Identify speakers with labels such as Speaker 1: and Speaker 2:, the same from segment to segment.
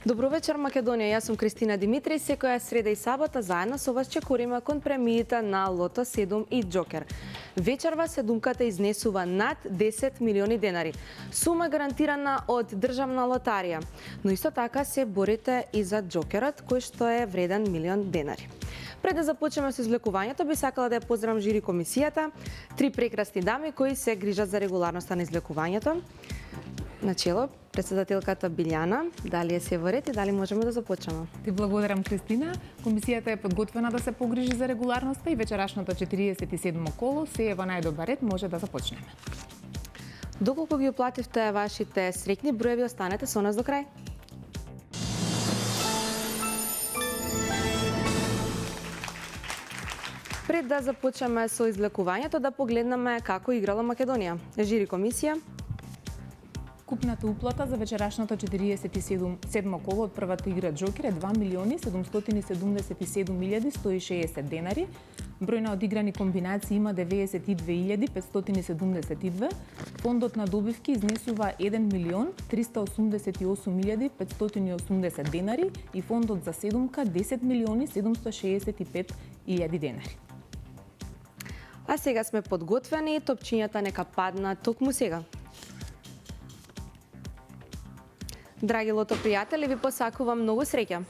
Speaker 1: Добро вечер, Македонија. Јас сум Кристина Димитри. Секоја среда и сабота заедно со вас чекориме кон премиите на Лото 7 и Џокер. Вечерва седумката изнесува над 10 милиони денари. Сума гарантирана од Државна лотарија. Но исто така се борите и за Џокерот, кој што е вреден милион денари. Пред да започнеме со излекувањето, би сакала да ја поздравам жири комисијата, 3 прекрасни дами кои се грижат за регуларноста на излекувањето. Начело, председателката Билјана, дали е се во ред и дали можеме да започнеме?
Speaker 2: Ти благодарам, Кристина. Комисијата е подготвена да се погрижи за регуларноста и вечерашното 47 коло се е во најдобар ред, може да започнеме.
Speaker 1: Доколку ги уплативте вашите среќни броеви, останете со нас до крај. Пред да започнеме со излекувањето, да погледнеме како играла Македонија. Жири комисија.
Speaker 2: Купната уплата за вечерашното 47 коло од првата игра Џокер е 2.777.160 денари. Број на одиграни комбинации има 92.572. Фондот на добивки изнесува 1.388.580 денари и фондот за седумка 10.765.000 денари.
Speaker 1: А сега сме подготвени, топчињата нека паднат токму сега. Драги лото пријатели, ви посакувам многу среќа.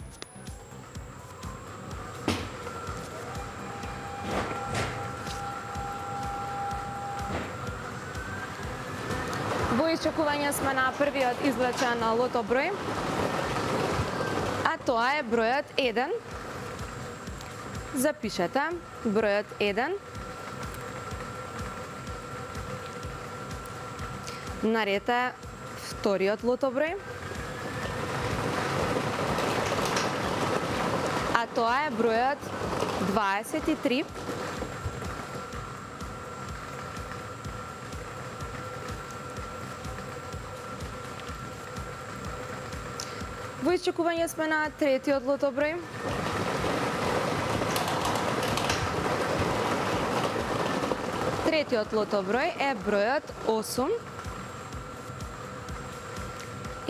Speaker 1: Во исчекување сме на првиот извлечен лото број, а тоа е бројот 1. Запишете бројот 1. Наред е вториот лото број, а тоа е бројот 23. Во исчекување сме на третиот лото број. Третиот лото број е бројот 8.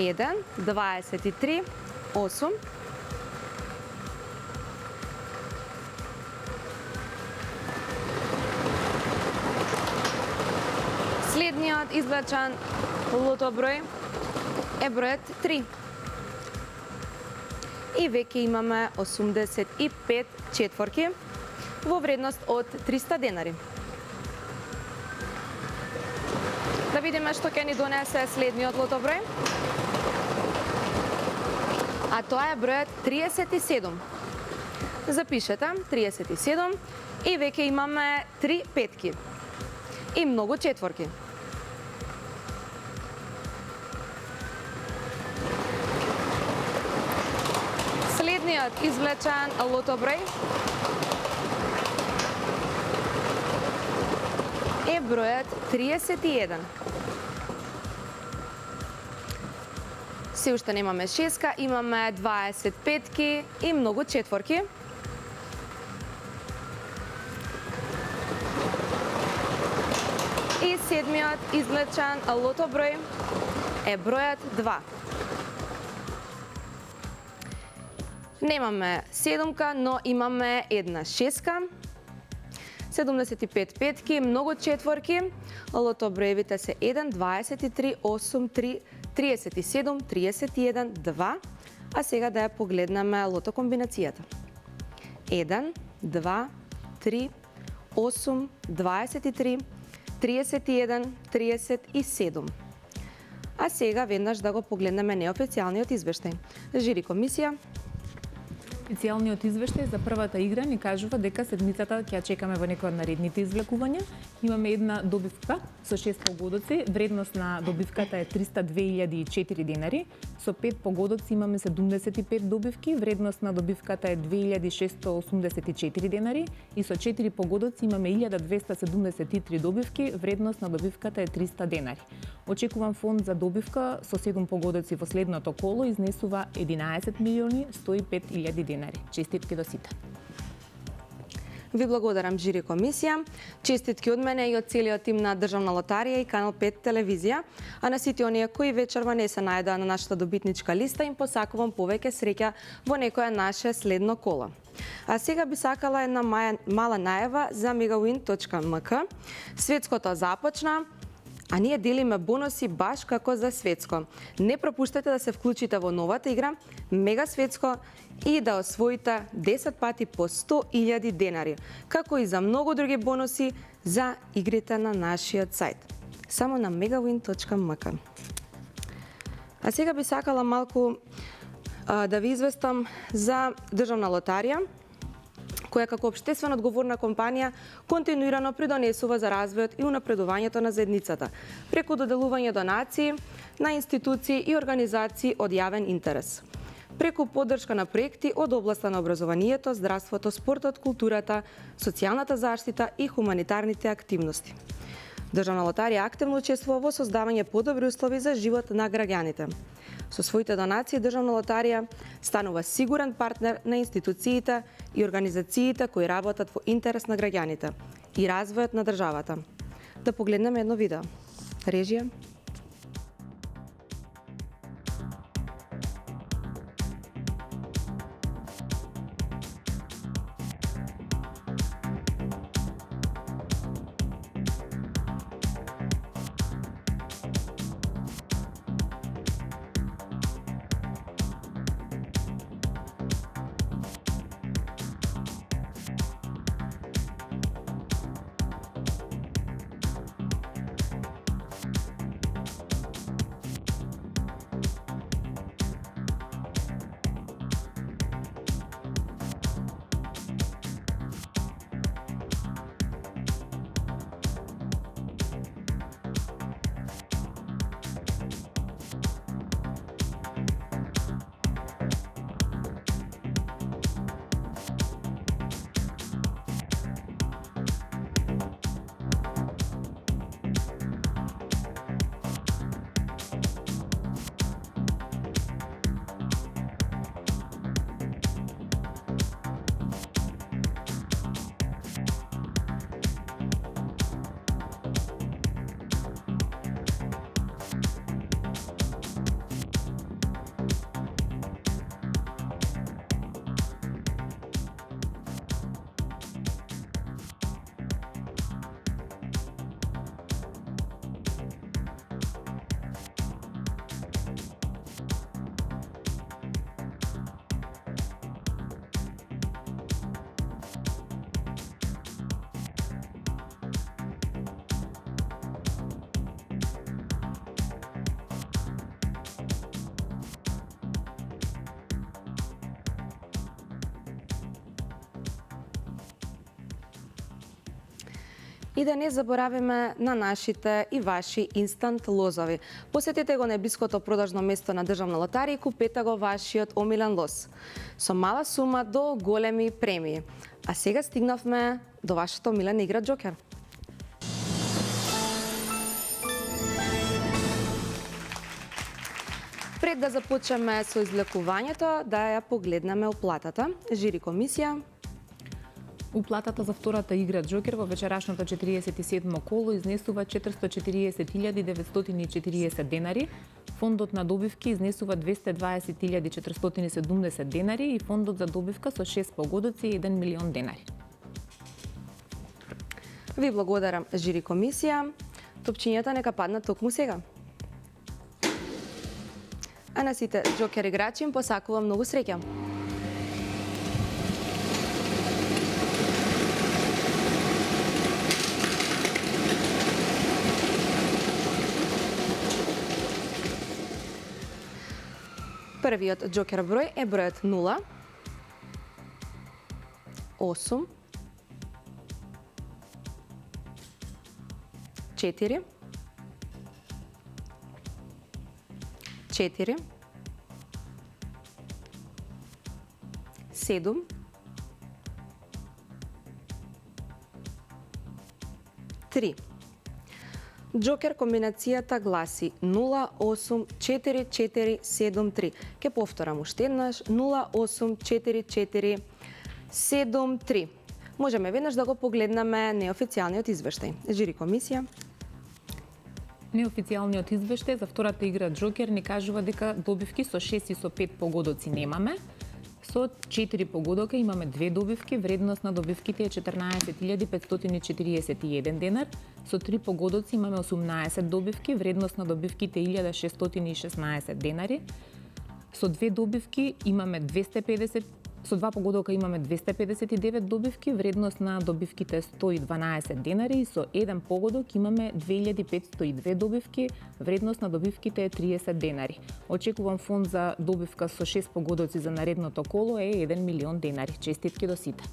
Speaker 1: 1, 23, 8. Следниот извлечен лото број е бројот 3. И веќе имаме 85 четворки во вредност од 300 денари. Да видиме што ќе ни донесе следниот лото број. А тоа е бројот 37. Запишете 37 и веќе имаме 3 петки и многу четворки. Следниот извлечен лото број е бројот 31. Се уште немаме шеска, имаме 20 петки и многу четворки. И седмиот извлечен лото број е бројот 2. Немаме седумка, но имаме една шеска. 75 петки, многу четворки. Лото броевите се 1, 23, 8, 3, 37, 31, 2. А сега да ја погледнеме лото комбинацијата. 1, 2, 3, 8, 23, 31, 37. А сега веднаш да го погледнеме неофицијалниот извештај. Жири комисија.
Speaker 2: Официјалниот извештај за првата игра ни кажува дека седмицата ќе ја чекаме во некој од наредните извлекувања. Имаме една добивка со 6 погодоци, вредност на добивката е 302.004 денари. Со 5 погодоци имаме 75 добивки, вредност на добивката е 2.684 денари и со 4 погодоци имаме 1.273 добивки, вредност на добивката е 300 денари. Очекуван фонд за добивка со 7 погодоци во следното коло изнесува 11.105.000 денари. Честитки до сите.
Speaker 1: Ви благодарам, жири комисија. Честитки од мене и од целиот тим на Државна лотарија и Канал 5 телевизија. А на сите оние кои вечерва не се најдоа на нашата добитничка листа, им посакувам повеќе среќа во некоја наше следно коло. А сега би сакала една мала најава за megawin.mk. Светското започна, а ние делиме бонуси баш како за светско. Не пропуштете да се вклучите во новата игра Мега Светско и да освоите 10 пати по 100.000 денари, како и за многу други бонуси за игрите на нашиот сајт. Само на megawin.mk. А сега би сакала малку да ви известам за Државна лотарија, која како општествено одговорна компанија континуирано придонесува за развојот и унапредувањето на заедницата, преку доделување донации на институции и организации од јавен интерес, преку поддршка на проекти од областа на образованието, здравството, спортот, културата, социјалната заштита и хуманитарните активности. Државна лотарија активно учествува во создавање подобри услови за живот на граѓаните. Со своите донации, Државна лотарија станува сигурен партнер на институциите и организациите кои работат во интерес на граѓаните и развојот на државата. Да погледнеме едно видео. Режија. И да не заборавиме на нашите и ваши инстант лозови. Посетете го најблиското продажно место на Државна лотарија и купете го вашиот омилен лоз. Со мала сума до големи премии. А сега стигнавме до вашата омилена игра Джокер. Пред да започнеме со излекувањето, да ја погледнеме оплатата. Жири комисија.
Speaker 2: Уплатата за втората игра Джокер во вечерашното 47-мо коло изнесува 440.940 денари, фондот на добивки изнесува 220.470 денари и фондот за добивка со 6 погодоци е 1 милион денари.
Speaker 1: Ви благодарам, жири комисија. Топчињата нека паднат токму сега. А на сите Джокер играчи им посакувам многу среќа. Првиот Джокер број е бројот 0, 8, 4, 4, 7, 3. Джокер комбинацијата гласи 084473. Ке повторам уште еднаш 084473. Можеме веднаш да го погледнеме неофицијалниот извештај. Жири комисија.
Speaker 2: Неофицијалниот извештај за втората игра Джокер ни кажува дека добивки со 6 и со 5 погодоци немаме. Со 4 погодока имаме 2 добивки, вредност на добивките е 14.541 денар. Со 3 погодоци имаме 18 добивки, вредност на добивките е 1.616 денари. Со 2 добивки имаме 250, со 2 погодока имаме 259 добивки, вредност на добивките е 112 денари и со 1 погодок имаме 2502 добивки, вредност на добивките е 30 денари. Очекувам фонд за добивка со 6 погодоци за наредното коло е 1 милион денари. Честитки до сите.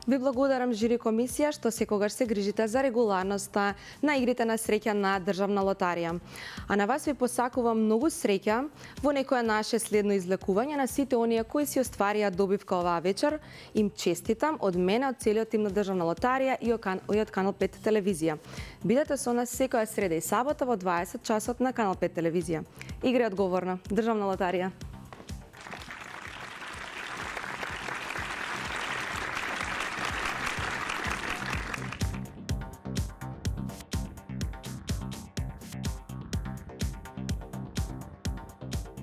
Speaker 1: Ви благодарам, жири комисија, што секогаш се грижите за регуларноста на игрите на среќа на Државна лотарија. А на вас ви посакувам многу среќа во некое наше следно излекување на сите оние кои си остварија добивка оваа вечер. Им честитам од мене, од целиот тим на Државна лотарија и од Канал 5 телевизија. Бидете со нас секоја среда и сабота во 20 часот на Канал 5 телевизија. Играј одговорно. Државна лотарија.